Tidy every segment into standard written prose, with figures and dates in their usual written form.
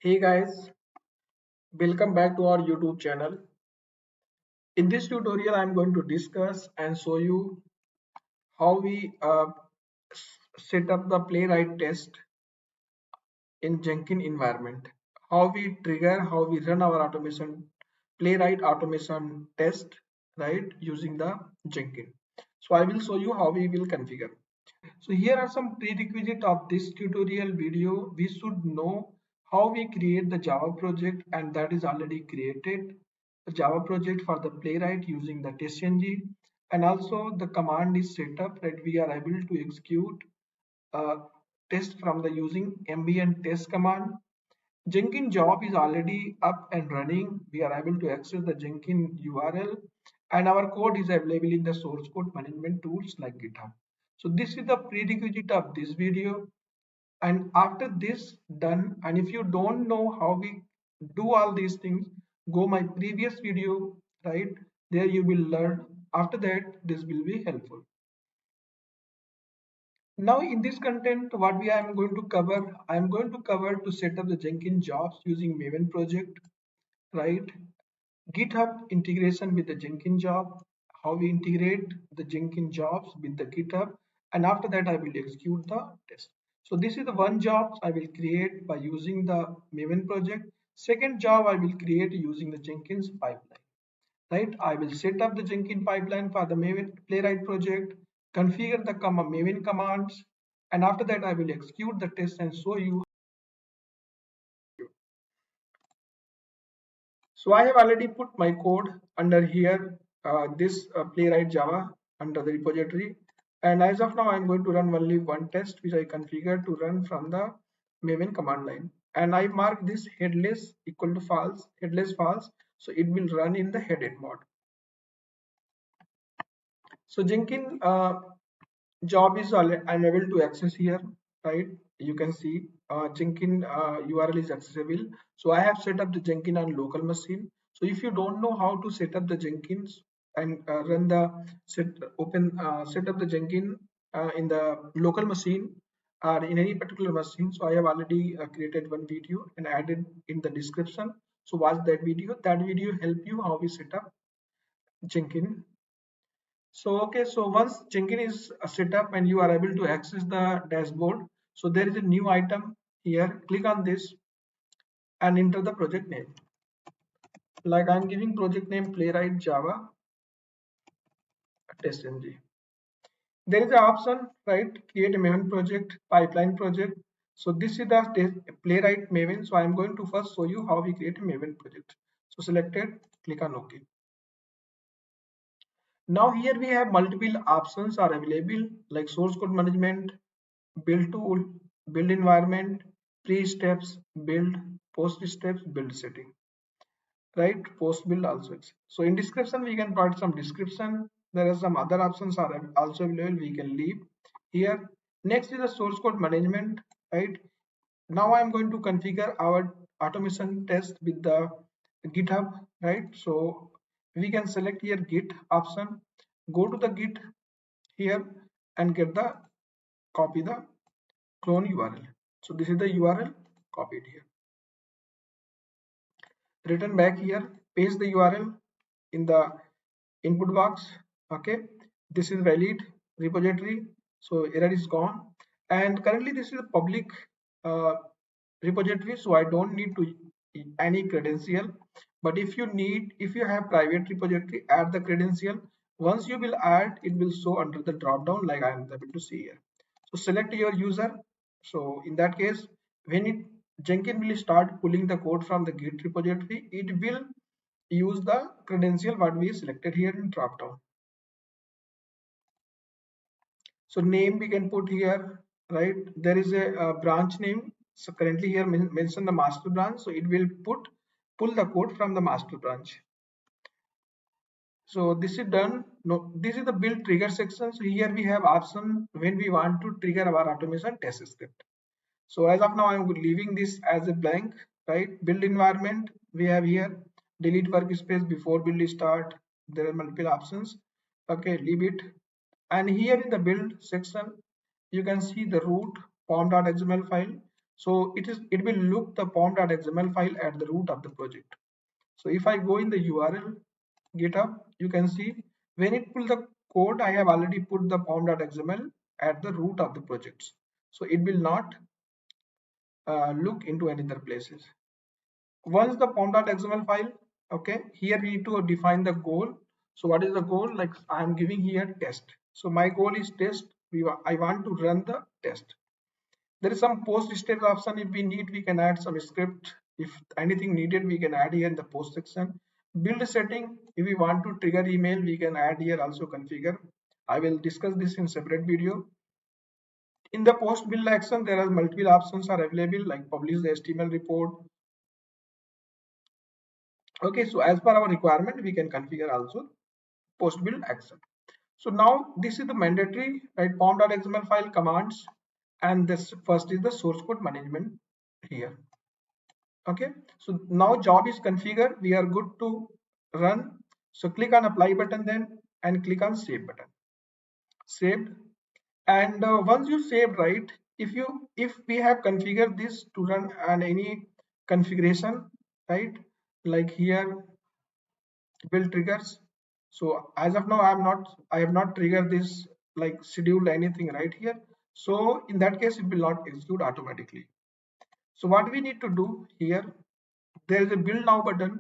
Hey guys, welcome back to our YouTube channel. In this tutorial, I'm going to discuss and show you how we set up the Playwright test in Jenkins environment. How we trigger, how we run our automation, Playwright automation test, right, using the Jenkins. So I will show you how we will configure. So here are some prerequisites of this tutorial video. We should know how we create the Java project, and that is already created. The Java project for the Playwright using the TestNG, and also the command is set up that we are able to execute a test from the using ambient test command. Jenkins job is already up and running. We are able to access the Jenkins URL, and our code is available in the source code management tools like GitHub. So this is the prerequisite of this video. And after this done, and if you don't know how we do all these things, go my previous video, right? There you will learn. After that, this will be helpful. Now in this content, what I am going to cover, I am going to cover to set up the Jenkins jobs using Maven project, right? GitHub integration with the Jenkins job, how we integrate the Jenkins jobs with the GitHub, and after that I will execute the test. So this is the one job I will create by using the Maven project. Second job I will create using the Jenkins pipeline, right? I will set up the Jenkins pipeline for the Maven Playwright project, configure the Maven commands, and after that I will execute the test and show you. So I have already put my code under here, this Playwright Java under the repository. And as of now, I'm going to run only one test, which I configured to run from the Maven command line. And I mark this headless equal to false, headless false. So it will run in the headed mode. So Jenkins job is I'm able to access here, right? You can see Jenkins URL is accessible. So I have set up the Jenkins on local machine. So if you don't know how to set up the Jenkins and run the set up the Jenkins in the local machine or in any particular machine, so I have already created one video and added in the description. So watch that video. That video help you how we set up Jenkins. So, okay, so once Jenkins is set up and you are able to access the dashboard, so there is a new item here. Click on this and enter the project name. Like I'm giving project name Playwright Java TestNG. There is an option, right? Create a Maven project, pipeline project. So this is the Playwright Maven. So I'm going to first show you how we create a Maven project. So selected, click on OK. Now here we have multiple options are available like source code management, build tool, build environment, pre-steps, build, post-steps, build setting, right? Post build also. So in description, we can provide some description. There are some other options are also available. We can leave here. Next is the source code management, right? Now I'm going to configure our automation test with the GitHub, right? So we can select here Git option, go to the Git here and get the copy the clone URL. So this is the URL copied here. Return back here, paste the URL in the input box. Okay, this is valid repository, so error is gone. And currently this is a public uh, repository, so I don't need to any credential. But if you have private repository, add the credential. Once you will add, it will show under the drop down like I am able to see here. So select your user. So in that case, when Jenkins will start pulling the code from the Git repository, it will use the credential what we selected here in drop down. So name we can put here, right? There is a branch name. So currently here mention the master branch. So it will pull the code from the master branch. So this is done. No, this is the build trigger section. So here we have option when we want to trigger our automation test script. So as of now, I'm leaving this as a blank, right? Build environment, we have here, delete workspace before build start. There are multiple options. Okay, leave it. And here in the build section, you can see the root pom.xml file. So it will look the pom.xml file at the root of the project. So if I go in the URL GitHub, you can see when it pull the code, I have already put the pom.xml at the root of the projects. So it will not look into any other places. Once the pom.xml file, okay, here we need to define the goal. So what is the goal? Like I am giving here test. So my goal is test. I want to run the test. There is some post state option. If we need, we can add some script. If anything needed, we can add here in the post section. Build setting. If we want to trigger email, we can add here also configure. I will discuss this in separate video. In the post build action, there are multiple options are available like publish the HTML report. Okay, so as per our requirement, we can configure also post build action. So now this is the mandatory, right? Pom.xml file commands, and this first is the source code management here. Okay, so now job is configured. We are good to run. So click on apply button then and click on save button. Saved. And once you saved, right? If we have configured this to run on any configuration, right? Like here build triggers. So as of now, I have not triggered this like scheduled anything right here. So in that case, it will not execute automatically. So what we need to do here, there is a build now button.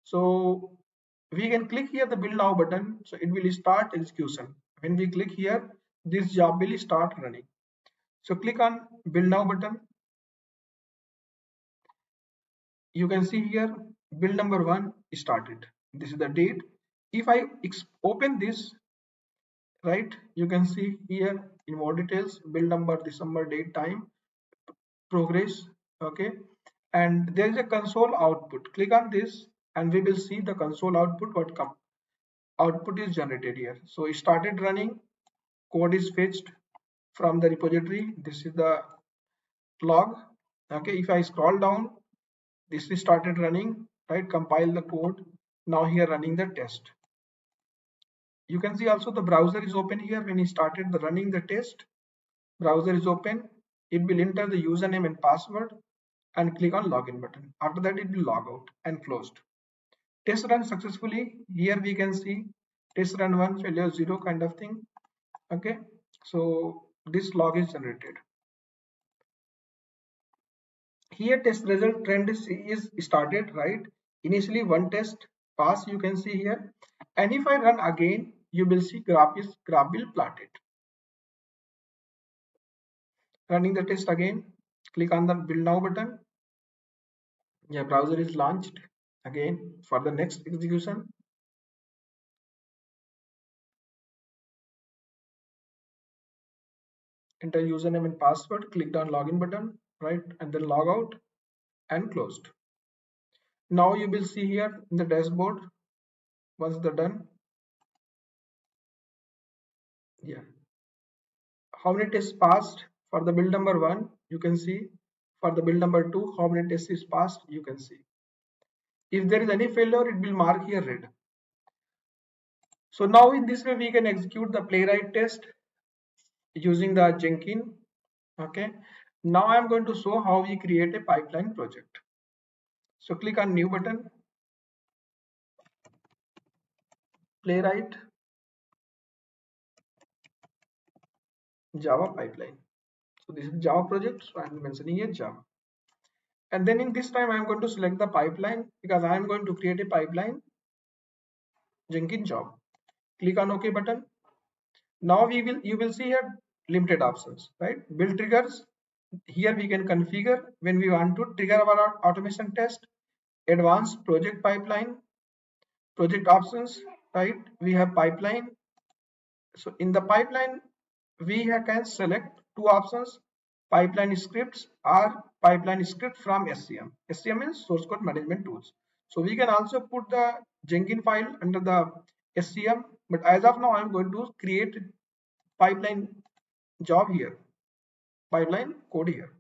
So we can click here the build now button. So it will start execution. When we click here, this job will start running. So click on build now button. You can see here build number 1 started. This is the date. If I open this, right, you can see here in more details build number, December, date, time, progress. Okay, and there is a console output. Click on this and we will see the console output. What output is generated here. So it started running, code is fetched from the repository. This is the log. Okay, if I scroll down, this is started running, right? Compile the code. Now here running the test. You can see also the browser is open here. When he started the running the test, browser is open. It will enter the username and password and click on login button. After that, it will log out and closed. Test run successfully. Here we can see test run 1, failure 0 kind of thing. Okay, so this log is generated. Here test result trend is started, right? Initially one test pass, you can see here, and if I run again, you will see graph will plotted. Running the test again, click on the build now button. Yeah, browser is launched again for the next execution. Enter username and password, click on login button, right, and then log out and closed. Now you will see here in the dashboard once they're done. Yeah, how many tests passed for the build number 1, you can see. For the build number 2, how many tests is passed, you can see. If there is any failure, it will mark here red. So now in this way we can execute the Playwright test using the Jenkins. Okay, now I'm going to show how we create a pipeline project. So click on new button, Playwright Java pipeline. So this is Java project, so I'm mentioning here Java. And then in this time I'm going to select the pipeline because I'm going to create a pipeline Jenkins job. Click on OK button. Now you will see here limited options, right? Build triggers. Here we can configure when we want to trigger our automation test. Advanced project pipeline, project options, right? We have pipeline. So in the pipeline, we can select two options: pipeline scripts or pipeline script from SCM. SCM means source code management tools. So we can also put the Jenkins file under the SCM, but as of now, I'm going to create pipeline job here, pipeline code here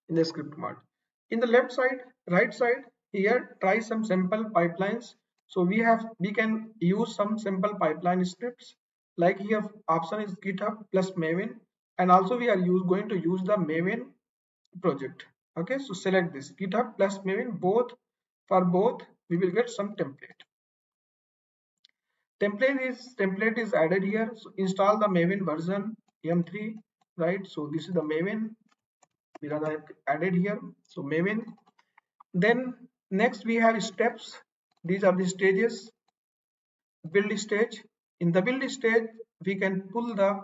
in the script mode. In the left side, right side, here try some simple pipelines. So we can use some simple pipeline scripts. Like here option is GitHub plus Maven, and also we are going to use the Maven project. Okay, so select this GitHub plus Maven, both. For both we will get some template is added here. So install the Maven version m3, right? So this is the Maven because I have added here. So Maven. Then next we have steps. These are the stages. Build stage. In the build stage we can pull the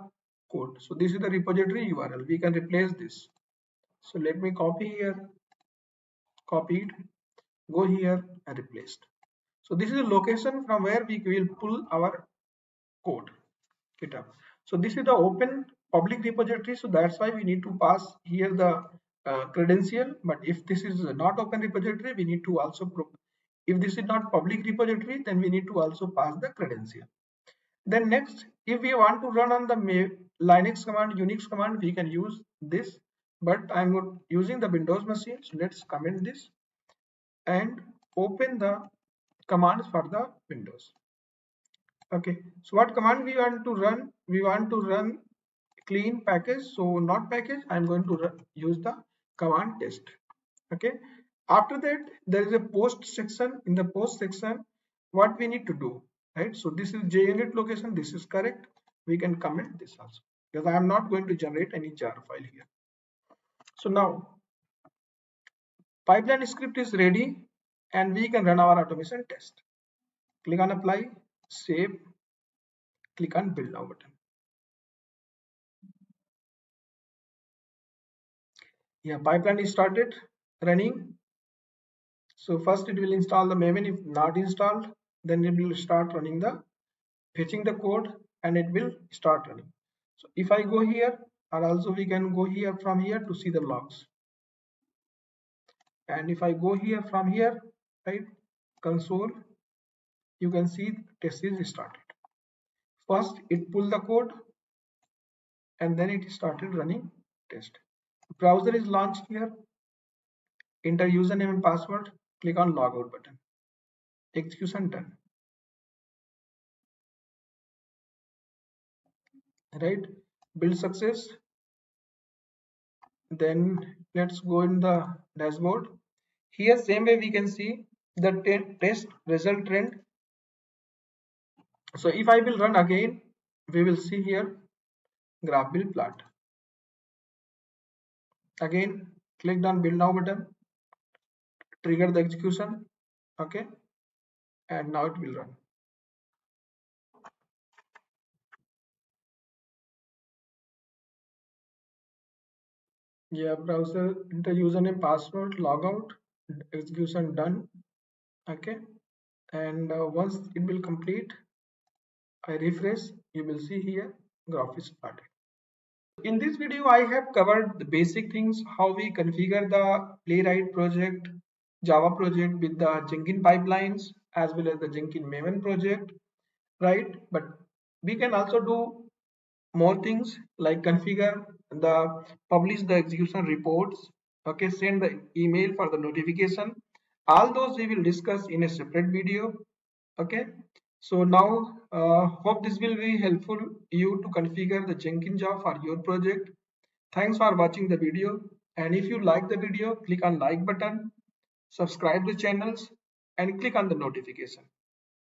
code. So this is the repository URL. We can replace this. So let me copy here, copy it, go here and replace it. So this is the location from where we will pull our code, GitHub. So this is the open public repository. So that's why we need to pass here the credential. But if this is not open repository, we need to also if this is not public repository, then we need to also pass the credential. Then next, if we want to run on the Linux command, Unix command, we can use this. But I'm using the Windows machine. So let's comment this and open the commands for the Windows. Okay, so what command we want to run? We want to run clean package. So not package, I'm going to use the command test. Okay, after that there is a post section. In the post section, what we need to do, right? So this is JUnit location, this is correct. We can comment this also because I am not going to generate any jar file here. So now pipeline script is ready and we can run our automation test. Click on apply, save, click on build now button. Yeah, pipeline is started running. So first it will install the Maven. If not installed, then it will start running the fetching the code and it will start running. So if I go here, or also we can go here from here to see the logs. And if I go here from here, right, console, you can see test is started. First it pulled the code and then it started running test. Browser is launched here. Enter username and password. Click on logout button. Execution done. Right? Build success. Then let's go in the dashboard. Here same way we can see the test result trend. So if I will run again, we will see here graph will plot. Again, click on build now button, trigger the execution, okay, and now it will run. Yeah, browser enter username, password, logout, execution done, okay, and once it will complete, I refresh, you will see here graph is started. In this video, I have covered the basic things, how we configure the Playwright project, Java project with the Jenkins pipelines as well as the Jenkins Maven project, right? But we can also do more things like configure the publish the execution reports, okay, send the email for the notification. All those we will discuss in a separate video, okay. So now hope this will be helpful you to configure the Jenkins job for your project. Thanks for watching the video, and if you like the video, click on like button, subscribe the channels and click on the notification.